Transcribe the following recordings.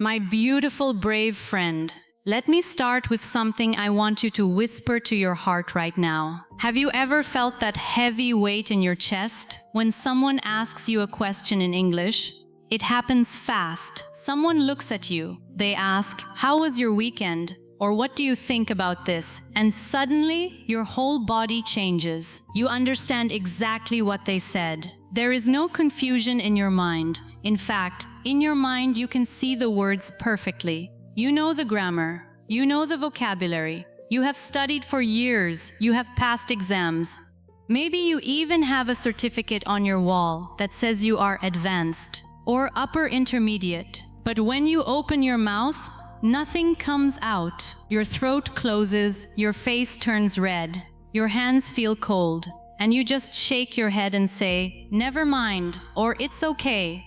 My beautiful, brave friend, let me start with something I want you to whisper to your heart right now. Have you ever felt that heavy weight in your chest when someone asks you a question in English? It happens fast. Someone looks at you. They ask, "How was your weekend?" Or "What do you think about this?" And suddenly, your whole body changes. You understand exactly what they said. There is no confusion in your mind. In fact, in your mind you can see the words perfectly. You know the grammar. You know the vocabulary. You have studied for years. You have passed exams. Maybe you even have a certificate on your wall that says you are advanced or upper intermediate. But when you open your mouth, nothing comes out. Your throat closes, your face turns red, your hands feel cold, and you just shake your head and say, "Never mind," or "It's okay,"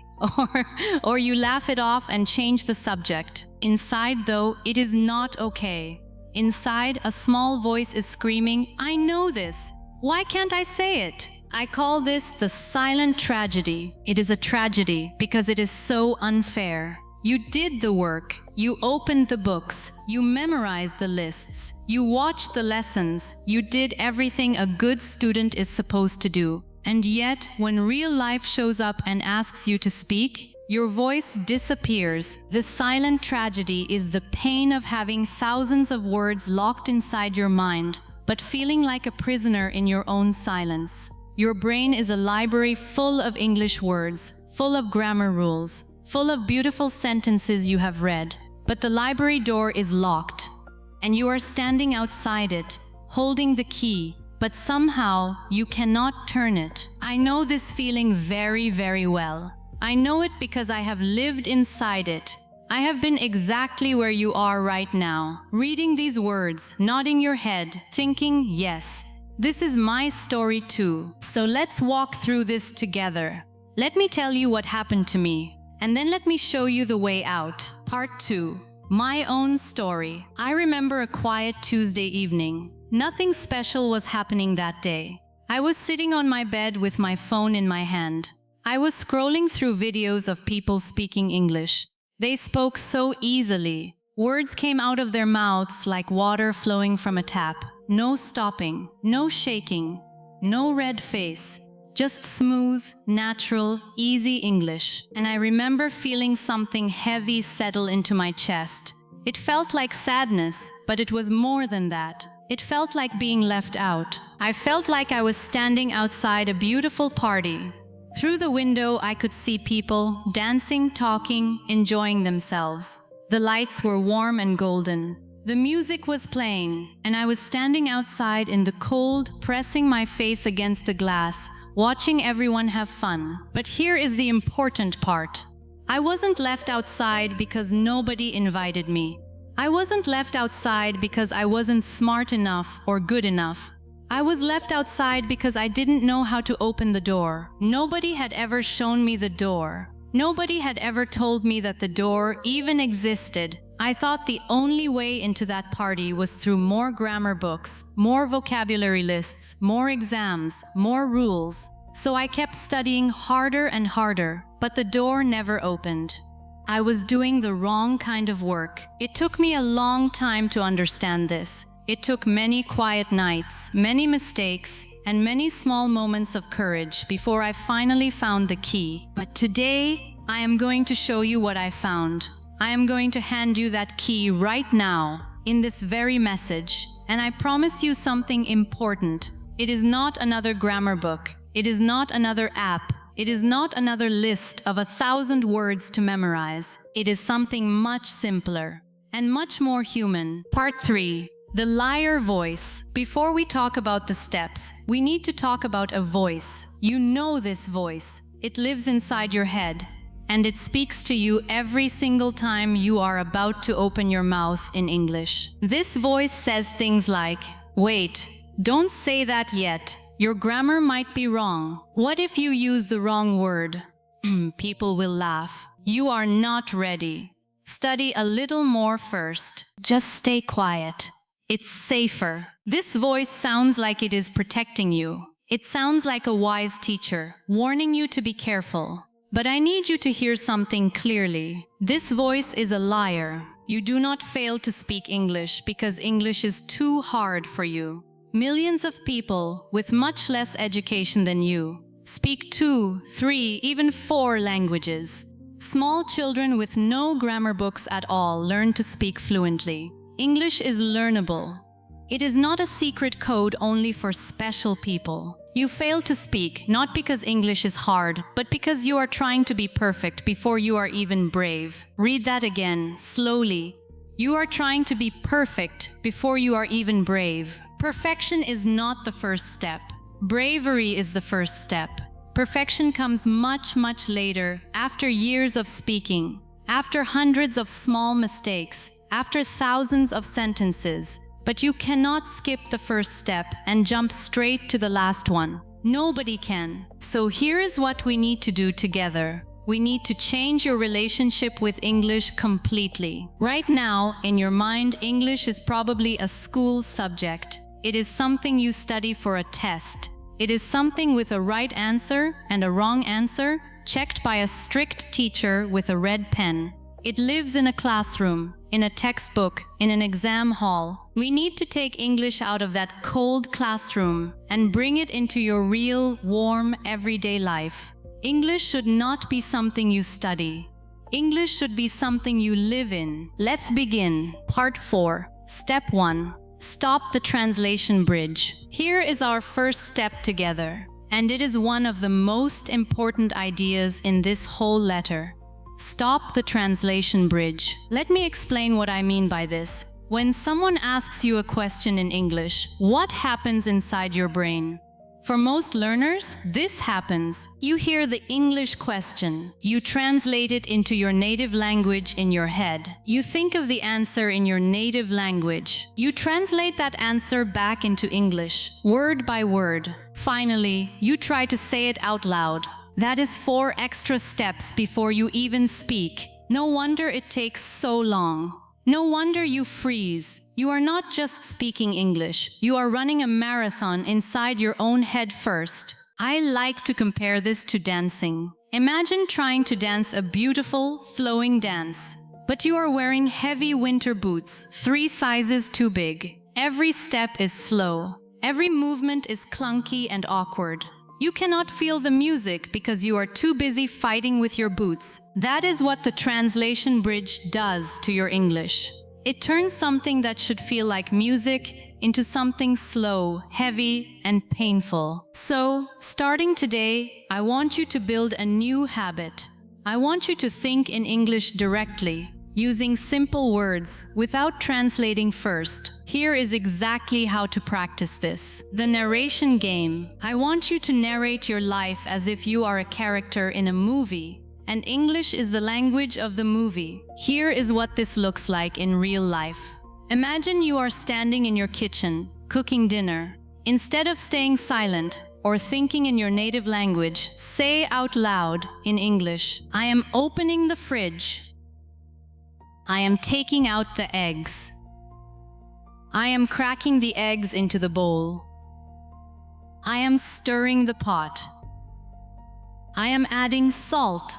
or you laugh it off and change the subject. Inside, though, it is not okay. Inside, a small voice is screaming, "I know this. Why can't I say it?" I call this the silent tragedy. It is a tragedy because it is so unfair. You did the work, you opened the books, you memorized the lists, you watched the lessons, you did everything a good student is supposed to do. And yet, when real life shows up and asks you to speak, your voice disappears. The silent tragedy is the pain of having thousands of words locked inside your mind, but feeling like a prisoner in your own silence. Your brain is a library full of English words, full of grammar rules, full of beautiful sentences you have read, but the library door is locked, and you are standing outside it, holding the key, but somehow you cannot turn it. I know this feeling very, very well. I know it because I have lived inside it. I have been exactly where you are right now, reading these words, nodding your head, thinking, yes, this is my story too. So let's walk through this together. Let me tell you what happened to me. And then let me show you the way out. Part 2. My own story. I remember a quiet Tuesday evening. Nothing special was happening that day. I was sitting on my bed with my phone in my hand. I was scrolling through videos of people speaking English. They spoke so easily. Words came out of their mouths like water flowing from a tap. No stopping, no shaking, no red face. Just smooth, natural, easy English. And I remember feeling something heavy settle into my chest. It felt like sadness, but it was more than that. It felt like being left out. I felt like I was standing outside a beautiful party. Through the window, I could see people dancing, talking, enjoying themselves. The lights were warm and golden. The music was playing, and I was standing outside in the cold, pressing my face against the glass, watching everyone have fun. But here is the important part. I wasn't left outside because nobody invited me. I wasn't left outside because I wasn't smart enough or good enough. I was left outside because I didn't know how to open the door. Nobody had ever shown me the door. Nobody had ever told me that the door even existed. I thought the only way into that party was through more grammar books, more vocabulary lists, more exams, more rules. So I kept studying harder and harder, but the door never opened. I was doing the wrong kind of work. It took me a long time to understand this. It took many quiet nights, many mistakes, and many small moments of courage before I finally found the key. But today, I am going to show you what I found. I am going to hand you that key right now, in this very message. And I promise you something important. It is not another grammar book. It is not another app. It is not another list of 1,000 words to memorize. It is something much simpler and much more human. Part 3. The liar voice. Before we talk about the steps, we need to talk about a voice. You know this voice. It lives inside your head. And it speaks to you every single time you are about to open your mouth in English. This voice says things like, "Wait, don't say that yet. Your grammar might be wrong. What if you use the wrong word? People will laugh. You are not ready. Study a little more first. Just stay quiet. It's safer." This voice sounds like it is protecting you. It sounds like a wise teacher, warning you to be careful. But I need you to hear something clearly. This voice is a liar. You do not fail to speak English because English is too hard for you. Millions of people with much less education than you speak 2, 3, even 4 languages. Small children with no grammar books at all learn to speak fluently. English is learnable. It is not a secret code only for special people. You fail to speak not because English is hard, but because you are trying to be perfect before you are even brave. Read that again, slowly. You are trying to be perfect before you are even brave. Perfection is not the first step. Bravery is the first step. Perfection comes much, much later, after years of speaking, after hundreds of small mistakes, after thousands of sentences. But you cannot skip the first step and jump straight to the last one. Nobody can. So here is what we need to do together. We need to change your relationship with English completely. Right now, in your mind, English is probably a school subject. It is something you study for a test. It is something with a right answer and a wrong answer, checked by a strict teacher with a red pen. It lives in a classroom, in a textbook, in an exam hall. We need to take English out of that cold classroom and bring it into your real, warm, everyday life. English should not be something you study. English should be something you live in. Let's begin. Part 4. Step 1. Stop the translation bridge. Here is our first step together, and it is one of the most important ideas in this whole letter. Stop the translation bridge. Let me explain what I mean by this. When someone asks you a question in English, what happens inside your brain? For most learners, this happens. You hear the English question. You translate it into your native language in your head. You think of the answer in your native language. You translate that answer back into English, word by word. Finally, you try to say it out loud. That is 4 extra steps before you even speak. No wonder it takes so long. No wonder you freeze. You are not just speaking English. You are running a marathon inside your own head first. I like to compare this to dancing. Imagine trying to dance a beautiful, flowing dance. But you are wearing heavy winter boots, 3 sizes too big. Every step is slow. Every movement is clunky and awkward. You cannot feel the music because you are too busy fighting with your boots. That is what the translation bridge does to your English. It turns something that should feel like music into something slow, heavy, and painful. So, starting today, I want you to build a new habit. I want you to think in English directly, using simple words, without translating first. Here is exactly how to practice this. The narration game. I want you to narrate your life as if you are a character in a movie, and English is the language of the movie. Here is what this looks like in real life. Imagine you are standing in your kitchen, cooking dinner. Instead of staying silent or thinking in your native language, say out loud in English, I am opening the fridge. I am taking out the eggs. I am cracking the eggs into the bowl. I am stirring the pot. I am adding salt.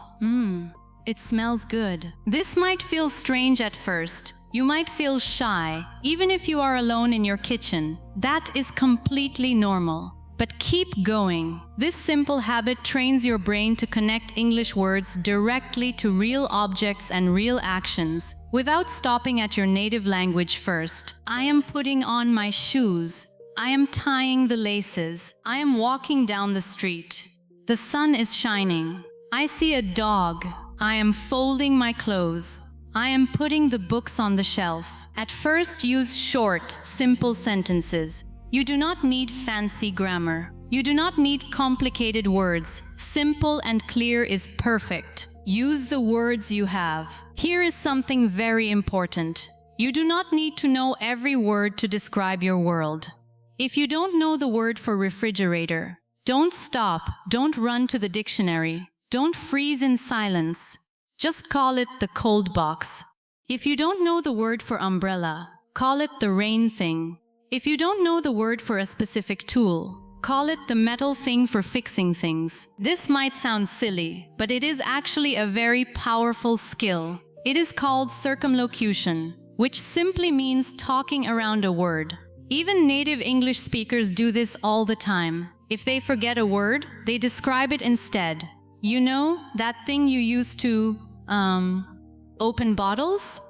It smells good. This might feel strange at first. You might feel shy, even if you are alone in your kitchen. That is completely normal. But keep going. This simple habit trains your brain to connect English words directly to real objects and real actions, without stopping at your native language first. I am putting on my shoes. I am tying the laces. I am walking down the street. The sun is shining. I see a dog. I am folding my clothes. I am putting the books on the shelf. At first, use short, simple sentences. You do not need fancy grammar. You do not need complicated words. Simple and clear is perfect. Use the words you have. Here is something very important. You do not need to know every word to describe your world. If you don't know the word for refrigerator, don't stop, don't run to the dictionary, don't freeze in silence. Just call it the cold box. If you don't know the word for umbrella, call it the rain thing. If you don't know the word for a specific tool, call it the metal thing for fixing things. This might sound silly, but it is actually a very powerful skill. It is called circumlocution, which simply means talking around a word. Even native English speakers do this all the time. If they forget a word, they describe it instead. You know, that thing you use to, open bottles?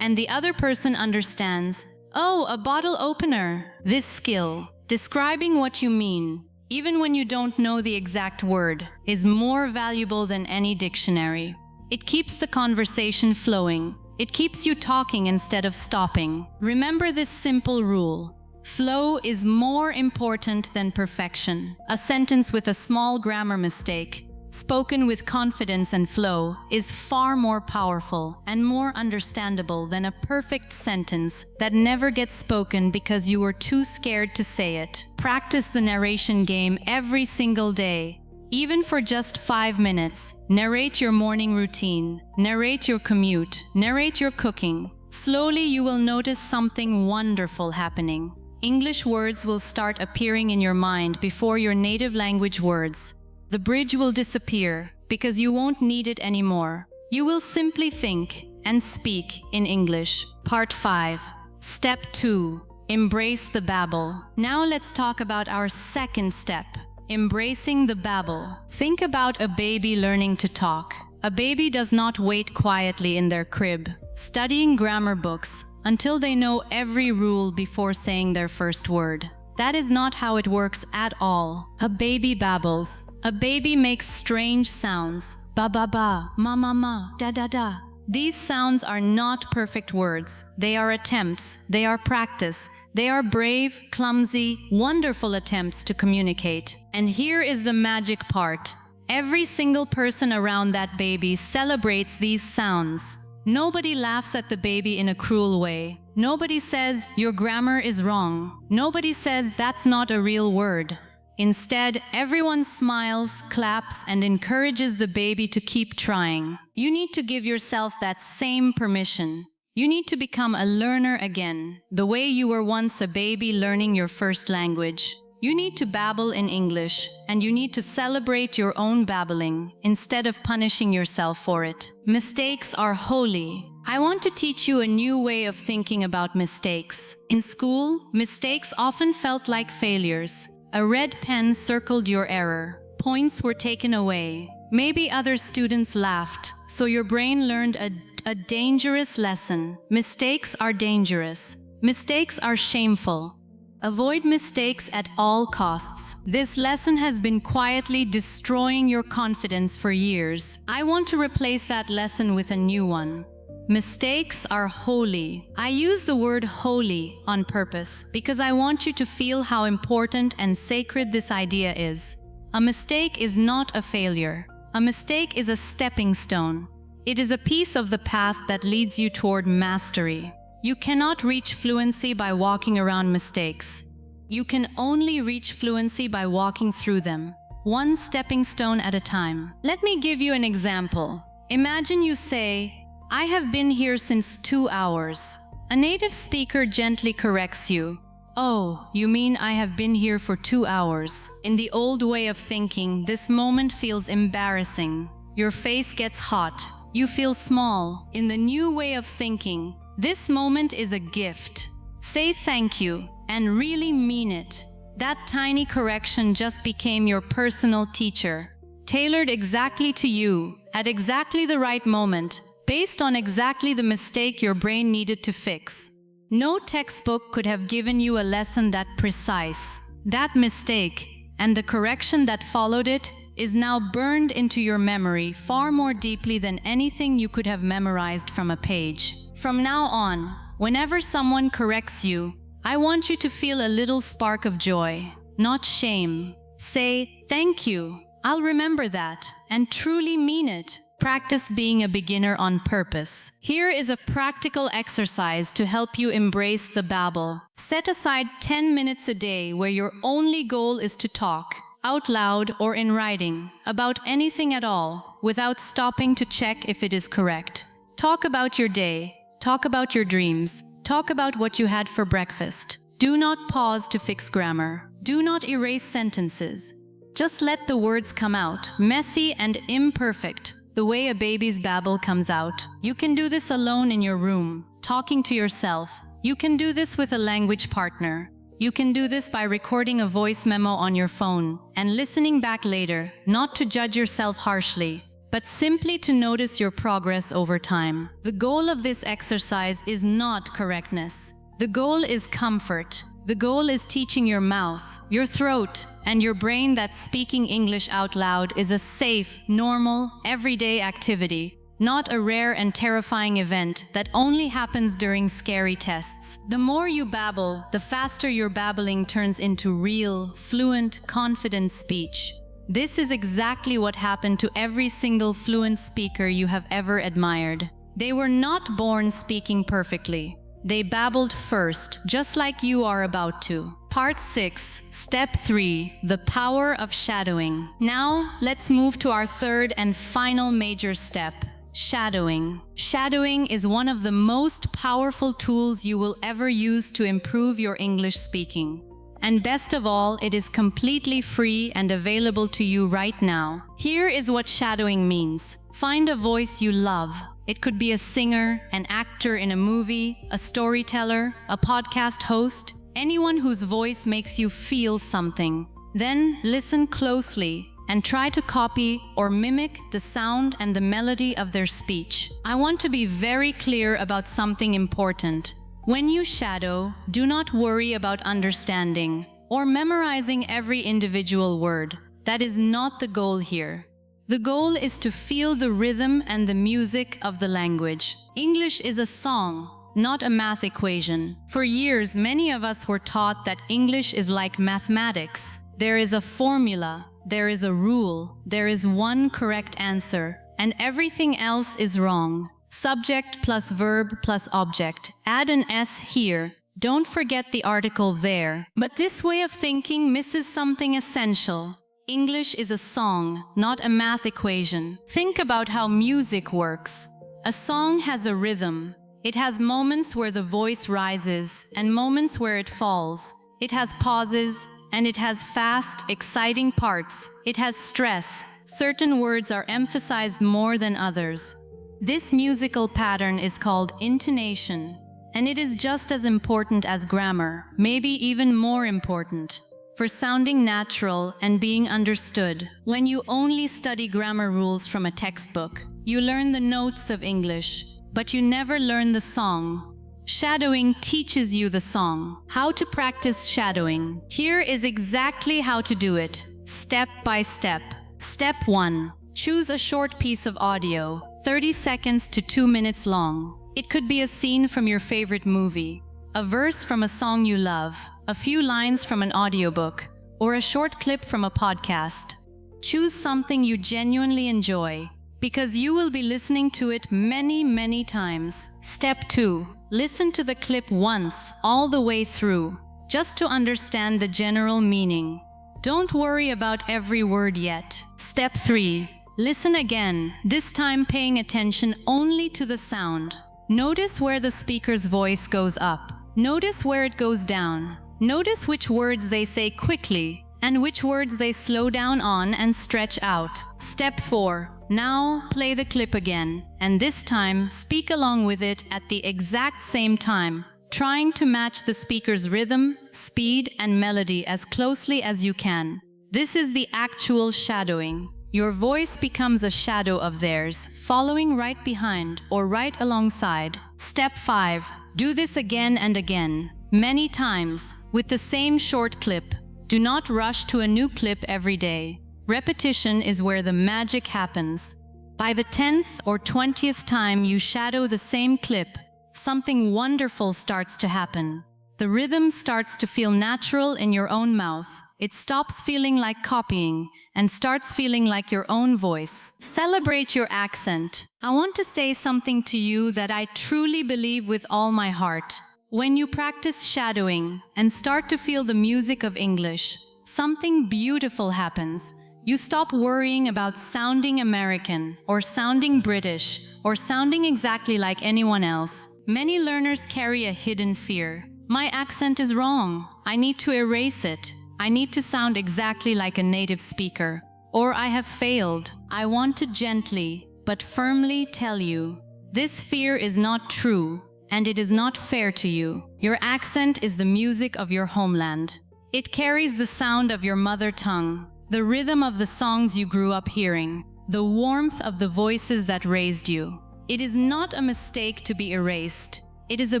And the other person understands. Oh, a bottle opener. This skill, describing what you mean, even when you don't know the exact word, is more valuable than any dictionary. It keeps the conversation flowing. It keeps you talking instead of stopping. Remember this simple rule. Flow is more important than perfection. A sentence with a small grammar mistake, spoken with confidence and flow, is far more powerful and more understandable than a perfect sentence that never gets spoken because you were too scared to say it. Practice the narration game every single day. Even for just 5 minutes, narrate your morning routine, narrate your commute, narrate your cooking. Slowly you will notice something wonderful happening. English words will start appearing in your mind before your native language words. The bridge will disappear because you won't need it anymore. You will simply think and speak in English. Part 5. Step 2. Embrace the babble. Now let's talk about our second step. Embracing the babble. Think about a baby learning to talk. A baby does not wait quietly in their crib, studying grammar books, until they know every rule before saying their first word. That is not how it works at all. A baby babbles. A baby makes strange sounds. Ba ba ba, ma ma ma, da da da. These sounds are not perfect words. They are attempts. They are practice. They are brave, clumsy, wonderful attempts to communicate. And here is the magic part. Every single person around that baby celebrates these sounds. Nobody laughs at the baby in a cruel way. Nobody says, your grammar is wrong. Nobody says, that's not a real word. Instead, everyone smiles, claps, and encourages the baby to keep trying. You need to give yourself that same permission. You need to become a learner again, the way you were once a baby learning your first language. You need to babble in English, and you need to celebrate your own babbling instead of punishing yourself for it. Mistakes are holy. I want to teach you a new way of thinking about mistakes. In school, mistakes often felt like failures. A red pen circled your error. Points were taken away. Maybe other students laughed, so your brain learned a dangerous lesson. Mistakes are dangerous. Mistakes are shameful. Avoid mistakes at all costs. This lesson has been quietly destroying your confidence for years. I want to replace that lesson with a new one. Mistakes are holy. I use the word holy on purpose because I want you to feel how important and sacred this idea is. A mistake is not a failure. A mistake is a stepping stone. It is a piece of the path that leads you toward mastery. You cannot reach fluency by walking around mistakes. You can only reach fluency by walking through them, one stepping stone at a time. Let me give you an example. Imagine you say, I have been here since 2 hours. A native speaker gently corrects you. Oh, you mean I have been here for 2 hours. In the old way of thinking, this moment feels embarrassing. Your face gets hot. You feel small. In the new way of thinking, this moment is a gift. Say thank you and really mean it. That tiny correction just became your personal teacher, tailored exactly to you, at exactly the right moment, based on exactly the mistake your brain needed to fix. No textbook could have given you a lesson that precise. That mistake, and the correction that followed it, is now burned into your memory far more deeply than anything you could have memorized from a page. From now on, whenever someone corrects you, I want you to feel a little spark of joy, not shame. Say, thank you, I'll remember that, and truly mean it. Practice being a beginner on purpose. Here is a practical exercise to help you embrace the babble. Set aside 10 minutes a day where your only goal is to talk, out loud or in writing, about anything at all, without stopping to check if it is correct. Talk about your day. Talk about your dreams. Talk about what you had for breakfast. Do not pause to fix grammar. Do not erase sentences. Just let the words come out, messy and imperfect, the way a baby's babble comes out. You can do this alone in your room, talking to yourself. You can do this with a language partner. You can do this by recording a voice memo on your phone and listening back later, not to judge yourself harshly, but simply to notice your progress over time. The goal of this exercise is not correctness. The goal is comfort. The goal is teaching your mouth, your throat, and your brain that speaking English out loud is a safe, normal, everyday activity, not a rare and terrifying event that only happens during scary tests. The more you babble, the faster your babbling turns into real, fluent, confident speech. This is exactly what happened to every single fluent speaker you have ever admired. They were not born speaking perfectly. They babbled first, just like you are about to. Part 6, Step 3, The Power of Shadowing. Now, let's move to our third and final major step, shadowing. Shadowing is one of the most powerful tools you will ever use to improve your English speaking. And best of all, it is completely free and available to you right now. Here is what shadowing means. Find a voice you love. It could be a singer, an actor in a movie, a storyteller, a podcast host, anyone whose voice makes you feel something. Then listen closely and try to copy or mimic the sound and the melody of their speech. I want to be very clear about something important. When you shadow, do not worry about understanding or memorizing every individual word. That is not the goal here. The goal is to feel the rhythm and the music of the language. English is a song, not a math equation. For years, many of us were taught that English is like mathematics. There is a formula, there is a rule, there is one correct answer, and everything else is wrong. Subject plus verb plus object. Add an S here. Don't forget the article there. But this way of thinking misses something essential. English is a song, not a math equation. Think about how music works. A song has a rhythm. It has moments where the voice rises and moments where it falls. It has pauses and it has fast, exciting parts. It has stress. Certain words are emphasized more than others. This musical pattern is called intonation, and it is just as important as grammar, maybe even more important, for sounding natural and being understood. When you only study grammar rules from a textbook, you learn the notes of English, but you never learn the song. Shadowing teaches you the song. How to practice shadowing. Here is exactly how to do it, step by step. Step 1. Choose a short piece of audio, 30 seconds to 2 minutes long. It could be a scene from your favorite movie, a verse from a song you love, a few lines from an audiobook, or a short clip from a podcast. Choose something you genuinely enjoy, because you will be listening to it many, many times. Step 2. Listen to the clip once, all the way through, just to understand the general meaning. Don't worry about every word yet. Step 3. Listen again, this time paying attention only to the sound. Notice where the speaker's voice goes up. Notice where it goes down. Notice which words they say quickly and which words they slow down on and stretch out. Step 4. Now play the clip again, and this time speak along with it at the exact same time, trying to match the speaker's rhythm, speed, and melody as closely as you can. This is the actual shadowing. Your voice becomes a shadow of theirs, following right behind or right alongside. Step 5. Do this again and again, many times, with the same short clip. Do not rush to a new clip every day. Repetition is where the magic happens. By the 10th or 20th time you shadow the same clip, something wonderful starts to happen. The rhythm starts to feel natural in your own mouth. It stops feeling like copying and starts feeling like your own voice. Celebrate your accent. I want to say something to you that I truly believe with all my heart. When you practice shadowing and start to feel the music of English, something beautiful happens. You stop worrying about sounding American or sounding British or sounding exactly like anyone else. Many learners carry a hidden fear. My accent is wrong. I need to erase it. I need to sound exactly like a native speaker. Or I have failed. I want to gently, but firmly tell you, this fear is not true, and it is not fair to you. Your accent is the music of your homeland. It carries the sound of your mother tongue, the rhythm of the songs you grew up hearing, the warmth of the voices that raised you. It is not a mistake to be erased. It is a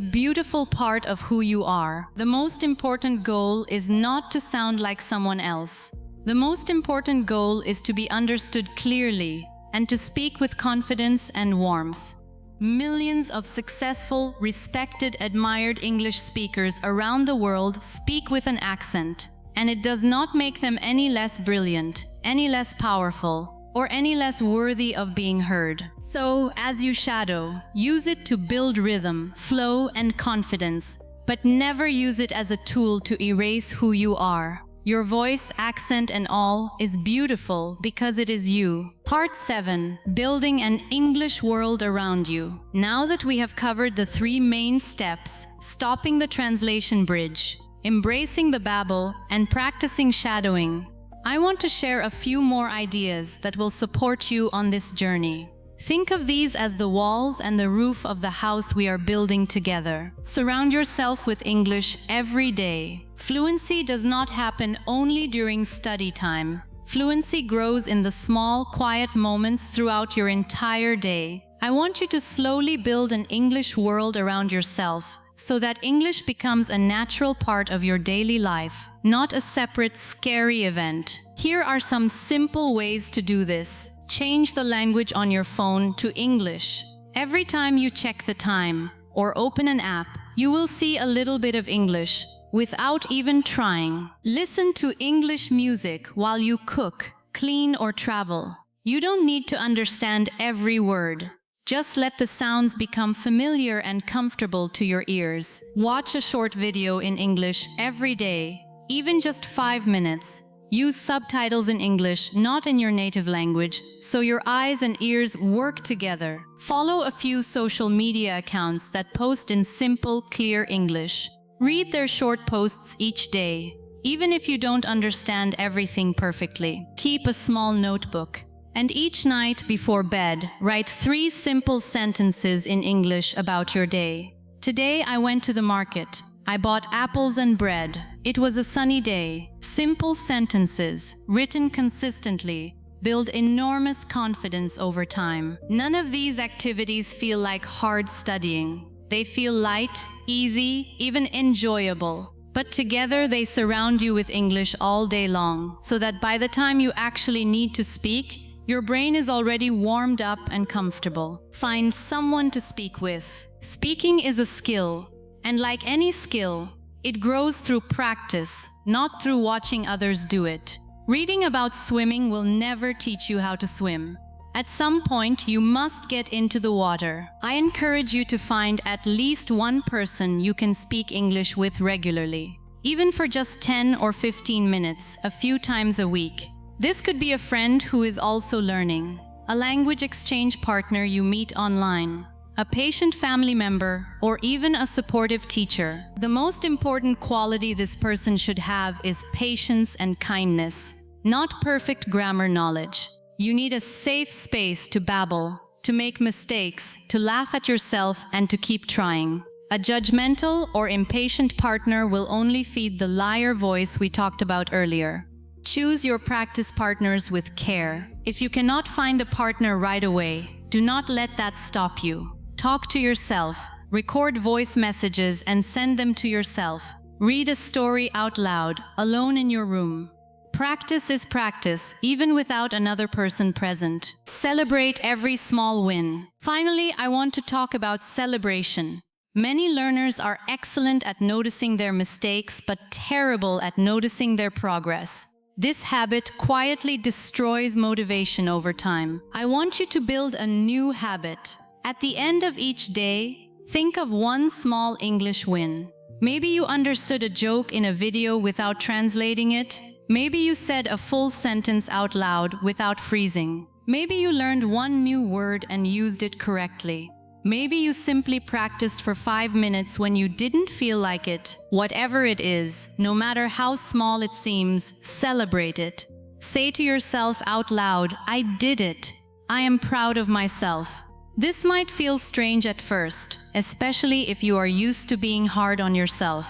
beautiful part of who you are. The most important goal is not to sound like someone else. The most important goal is to be understood clearly and to speak with confidence and warmth. Millions of successful, respected, admired English speakers around the world speak with an accent, and it does not make them any less brilliant, any less powerful, or any less worthy of being heard. So, as you shadow, use it to build rhythm, flow, and confidence, but never use it as a tool to erase who you are. Your voice, accent, and all is beautiful because it is you. Part 7. Building an English world around you. Now that we have covered the 3 main steps, stopping the translation bridge, embracing the babble, and practicing shadowing, I want to share a few more ideas that will support you on this journey. Think of these as the walls and the roof of the house we are building together. Surround yourself with English every day. Fluency does not happen only during study time. Fluency grows in the small, quiet moments throughout your entire day. I want you to slowly build an English world around yourself, so that English becomes a natural part of your daily life, not a separate, scary event. Here are some simple ways to do this. Change the language on your phone to English. Every time you check the time or open an app, you will see a little bit of English without even trying. Listen to English music while you cook, clean, or travel. You don't need to understand every word. Just let the sounds become familiar and comfortable to your ears. Watch a short video in English every day, even just 5 minutes. Use subtitles in English, not in your native language, so your eyes and ears work together. Follow a few social media accounts that post in simple, clear English. Read their short posts each day, even if you don't understand everything perfectly. Keep a small notebook. And each night before bed, write 3 simple sentences in English about your day. Today I went to the market. I bought apples and bread. It was a sunny day. Simple sentences, written consistently, build enormous confidence over time. None of these activities feel like hard studying. They feel light, easy, even enjoyable. But together they surround you with English all day long, so that by the time you actually need to speak, your brain is already warmed up and comfortable. Find someone to speak with. Speaking is a skill, and like any skill, it grows through practice, not through watching others do it. Reading about swimming will never teach you how to swim. At some point, you must get into the water. I encourage you to find at least one person you can speak English with regularly, even for just 10 or 15 minutes, a few times a week. This could be a friend who is also learning, a language exchange partner you meet online, a patient family member, or even a supportive teacher. The most important quality this person should have is patience and kindness, not perfect grammar knowledge. You need a safe space to babble, to make mistakes, to laugh at yourself, and to keep trying. A judgmental or impatient partner will only feed the liar voice we talked about earlier. Choose your practice partners with care. If you cannot find a partner right away, do not let that stop you. Talk to yourself, record voice messages and send them to yourself. Read a story out loud, alone in your room. Practice is practice, even without another person present. Celebrate every small win. Finally, I want to talk about celebration. Many learners are excellent at noticing their mistakes, but terrible at noticing their progress. This habit quietly destroys motivation over time. I want you to build a new habit. At the end of each day, think of one small English win. Maybe you understood a joke in a video without translating it. Maybe you said a full sentence out loud without freezing. Maybe you learned one new word and used it correctly. Maybe you simply practiced for 5 minutes when you didn't feel like it. Whatever it is, no matter how small it seems, celebrate it. Say to yourself out loud, I did it. I am proud of myself. This might feel strange at first, especially if you are used to being hard on yourself.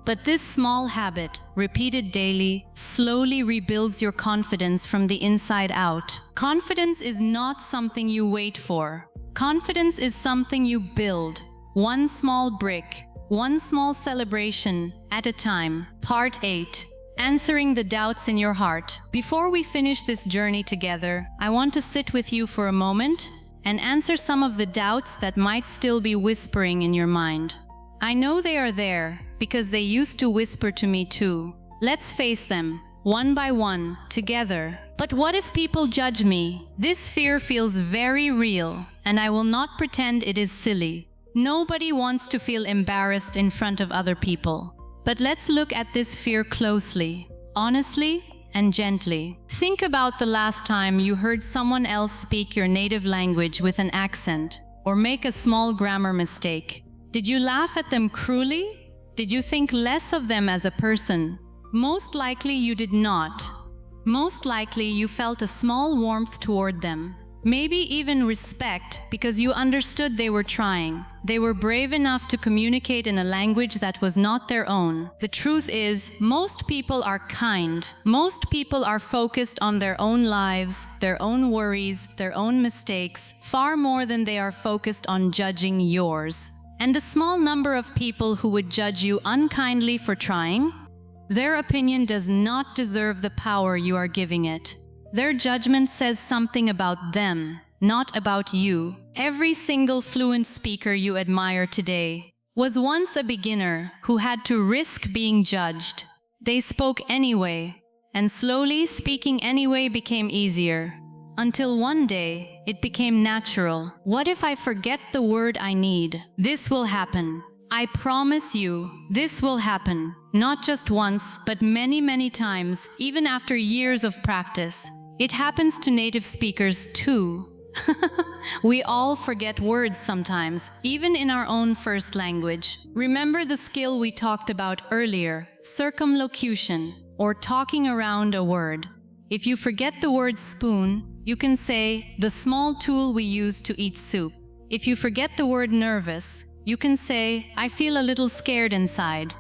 But this small habit, repeated daily, slowly rebuilds your confidence from the inside out. Confidence is not something you wait for. Confidence is something you build, one small brick, one small celebration at a time. Part 8. Answering the doubts in your heart. Before we finish this journey together, I want to sit with you for a moment and answer some of the doubts that might still be whispering in your mind. I know they are there because they used to whisper to me too. Let's face them, one by one, together. But what if people judge me? This fear feels very real, and I will not pretend it is silly. Nobody wants to feel embarrassed in front of other people. But let's look at this fear closely, honestly, and gently. Think about the last time you heard someone else speak your native language with an accent, or make a small grammar mistake. Did you laugh at them cruelly? Did you think less of them as a person? Most likely you did not. Most likely you felt a small warmth toward them. Maybe even respect, because you understood they were trying. They were brave enough to communicate in a language that was not their own. The truth is, most people are kind. Most people are focused on their own lives, their own worries, their own mistakes, far more than they are focused on judging yours. And the small number of people who would judge you unkindly for trying, their opinion does not deserve the power you are giving it. Their judgment says something about them, not about you. Every single fluent speaker you admire today was once a beginner who had to risk being judged. They spoke anyway, and slowly speaking anyway became easier. Until one day, it became natural. What if I forget the word I need? This will happen. I promise you, this will happen. Not just once, but many, many times, even after years of practice. It happens to native speakers too. We all forget words sometimes, even in our own first language. Remember the skill we talked about earlier, circumlocution, or talking around a word. If you forget the word spoon, you can say, the small tool we use to eat soup. If you forget the word nervous, you can say, I feel a little scared inside.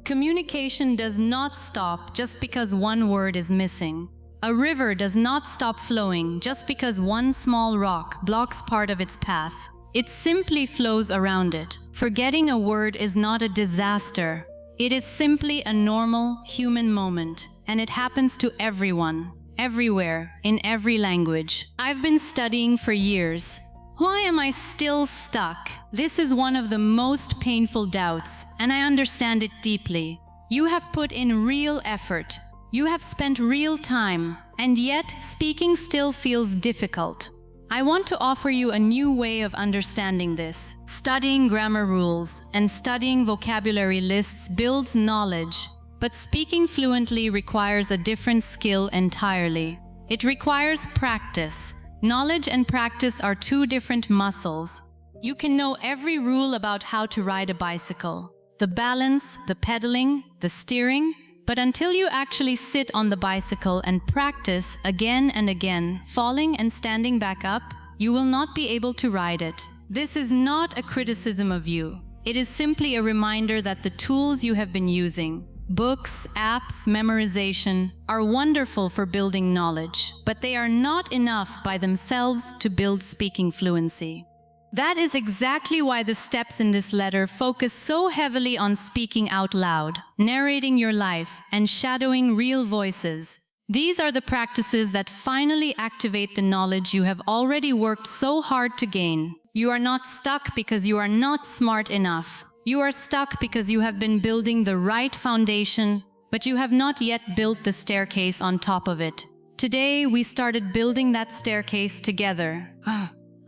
Communication does not stop just because one word is missing. A river does not stop flowing just because one small rock blocks part of its path. It simply flows around it. Forgetting a word is not a disaster. It is simply a normal human moment, and it happens to everyone, everywhere, in every language. I've been studying for years. Why am I still stuck? This is one of the most painful doubts, and I understand it deeply. You have put in real effort. You have spent real time, and yet speaking still feels difficult. I want to offer you a new way of understanding this. Studying grammar rules and studying vocabulary lists builds knowledge, but speaking fluently requires a different skill entirely. It requires practice. Knowledge and practice are two different muscles. You can know every rule about how to ride a bicycle, the balance, the pedaling, the steering, but until you actually sit on the bicycle and practice again and again, falling and standing back up, you will not be able to ride it. This is not a criticism of you. It is simply a reminder that the tools you have been using, books, apps, memorization, are wonderful for building knowledge, but they are not enough by themselves to build speaking fluency. That is exactly why the steps in this letter focus so heavily on speaking out loud, narrating your life, and shadowing real voices. These are the practices that finally activate the knowledge you have already worked so hard to gain. You are not stuck because you are not smart enough. You are stuck because you have been building the right foundation, but you have not yet built the staircase on top of it. Today, we started building that staircase together.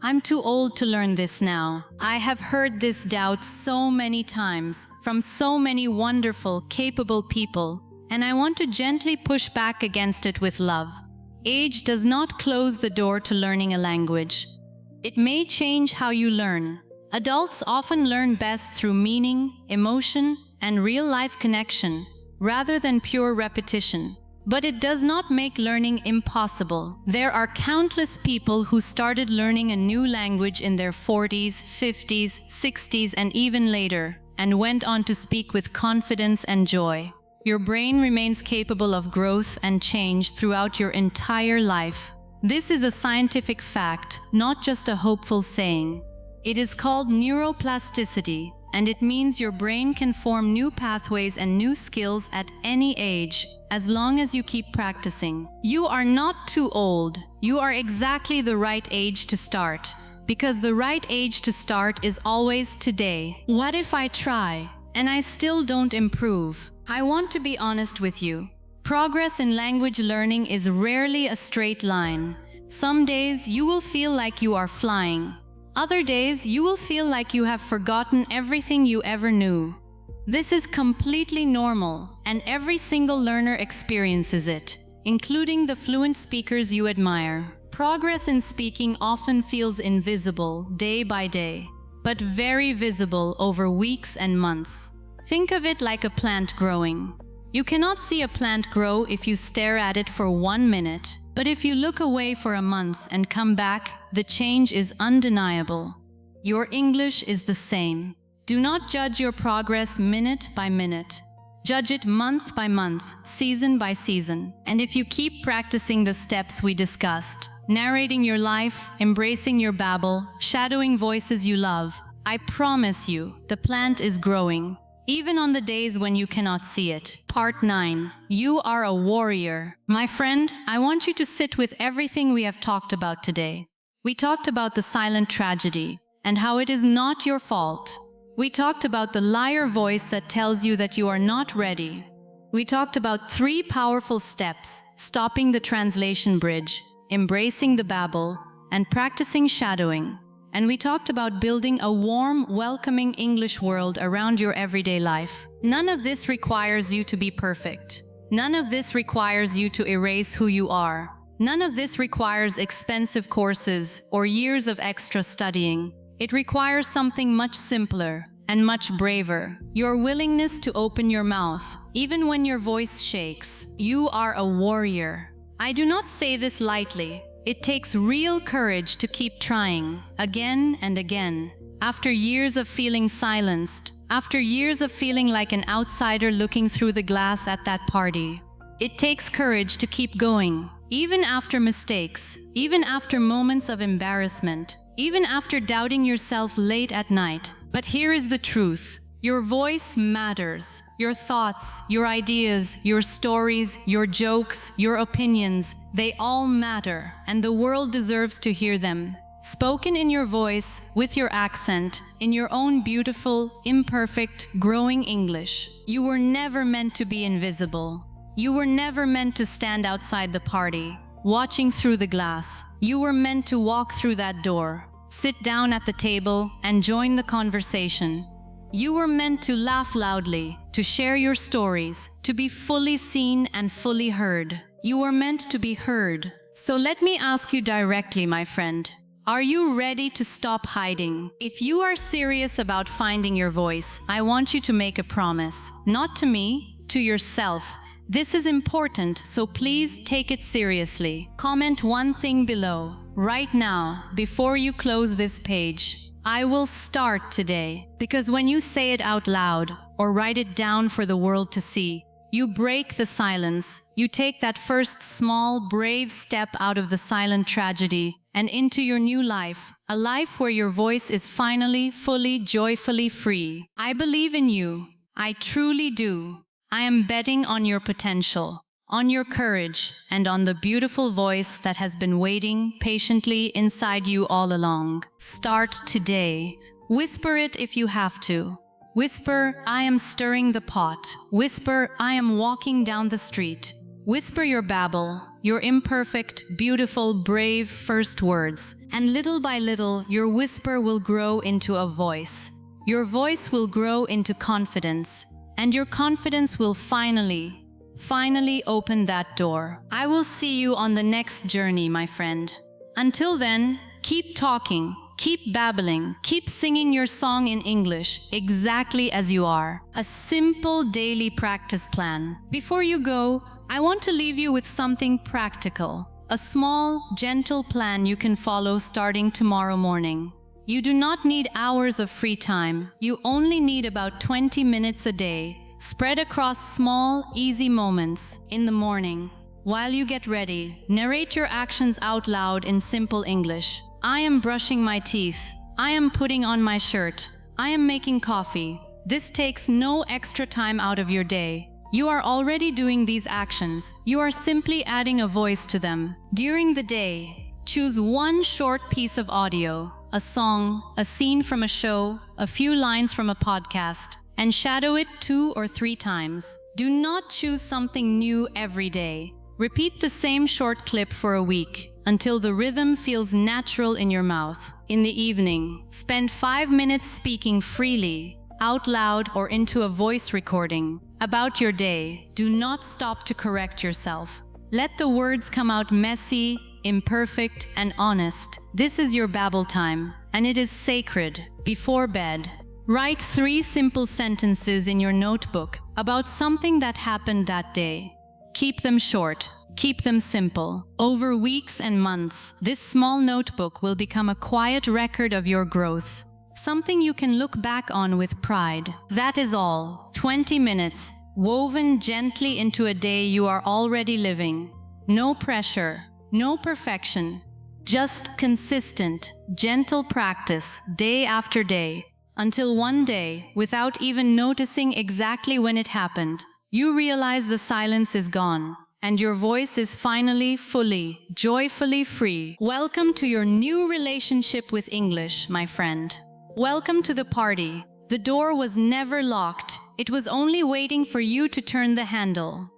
I'm too old to learn this now. I have heard this doubt so many times from so many wonderful, capable people, and I want to gently push back against it with love. Age does not close the door to learning a language. It may change how you learn, Adults often learn best through meaning, emotion, and real-life connection, rather than pure repetition. But it does not make learning impossible. There are countless people who started learning a new language in their 40s, 50s, 60s, and even later, and went on to speak with confidence and joy. Your brain remains capable of growth and change throughout your entire life. This is a scientific fact, not just a hopeful saying. It is called neuroplasticity, and it means your brain can form new pathways and new skills at any age, as long as you keep practicing. You are not too old. You are exactly the right age to start, because the right age to start is always today. What if I try, and I still don't improve? I want to be honest with you. Progress in language learning is rarely a straight line. Some days you will feel like you are flying. Other days you will feel like you have forgotten everything you ever knew. This is completely normal, and every single learner experiences it, including the fluent speakers you admire. Progress in speaking often feels invisible day by day, but very visible over weeks and months. Think of it like a plant growing. You cannot see a plant grow if you stare at it for 1 minute, but if you look away for a month and come back, the change is undeniable. Your English is the same. Do not judge your progress minute by minute. Judge it month by month, season by season. And if you keep practicing the steps we discussed, narrating your life, embracing your babble, shadowing voices you love, I promise you, the plant is growing, even on the days when you cannot see it. Part 9. You are a warrior. My friend, I want you to sit with everything we have talked about today. We talked about the silent tragedy, and how it is not your fault. We talked about the liar voice that tells you that you are not ready. We talked about 3 powerful steps: stopping the translation bridge, embracing the babble, and practicing shadowing. And we talked about building a warm, welcoming English world around your everyday life. None of this requires you to be perfect. None of this requires you to erase who you are. None of this requires expensive courses or years of extra studying. It requires something much simpler and much braver: your willingness to open your mouth, even when your voice shakes. You are a warrior. I do not say this lightly. It takes real courage to keep trying, again and again. After years of feeling silenced, after years of feeling like an outsider looking through the glass at that party, it takes courage to keep going, even after mistakes, even after moments of embarrassment, even after doubting yourself late at night. But here is the truth. Your voice matters. Your thoughts, your ideas, your stories, your jokes, your opinions, they all matter, and the world deserves to hear them. Spoken in your voice, with your accent, in your own beautiful, imperfect, growing English. You were never meant to be invisible. You were never meant to stand outside the party, watching through the glass. You were meant to walk through that door, sit down at the table, and join the conversation. You were meant to laugh loudly, to share your stories, to be fully seen and fully heard. You were meant to be heard. So let me ask you directly, my friend. Are you ready to stop hiding? If you are serious about finding your voice, I want you to make a promise. Not to me, to yourself. This is important, so please take it seriously. Comment one thing below, right now, before you close this page. I will start today. Because when you say it out loud, or write it down for the world to see, you break the silence. You take that first small, brave step out of the silent tragedy and into your new life, a life where your voice is finally, fully, joyfully free. I believe in you. I truly do. I am betting on your potential, on your courage, and on the beautiful voice that has been waiting patiently inside you all along. Start today. Whisper it if you have to. Whisper, I am stirring the pot. Whisper, I am walking down the street. Whisper your babble, your imperfect, beautiful, brave first words. And little by little, your whisper will grow into a voice. Your voice will grow into confidence. And your confidence will finally open that door. I will see you on the next journey, my friend. Until then, keep talking, Keep babbling, keep singing your song in English exactly as you are. A simple daily practice plan. Before you go, I want to leave you with something practical. A small, gentle plan you can follow starting tomorrow morning. You do not need hours of free time. You only need about 20 minutes a day, spread across small, easy moments. In the morning, while you get ready, narrate your actions out loud in simple English. I am brushing my teeth. I am putting on my shirt. I am making coffee. This takes no extra time out of your day. You are already doing these actions. You are simply adding a voice to them. During the day, choose one short piece of audio, a song, a scene from a show, a few lines from a podcast, and shadow it 2 or 3 times. Do not choose something new every day. Repeat the same short clip for a week, until the rhythm feels natural in your mouth. In the evening, spend 5 minutes speaking freely, out loud or into a voice recording, about your day. Do not stop to correct yourself. Let the words come out messy, imperfect, and honest. This is your Babble time, and it is sacred. Before bed, write 3 simple sentences in your notebook about something that happened that day. Keep them short. Keep them simple. Over weeks and months, this small notebook will become a quiet record of your growth. Something you can look back on with pride. That is all. 20 minutes, woven gently into a day you are already living. No pressure, no perfection. Just consistent, gentle practice, day after day. Until one day, without even noticing exactly when it happened, you realize the silence is gone. And your voice is finally, fully, joyfully free. Welcome to your new relationship with English, my friend. Welcome to the party. The door was never locked. It was only waiting for you to turn the handle.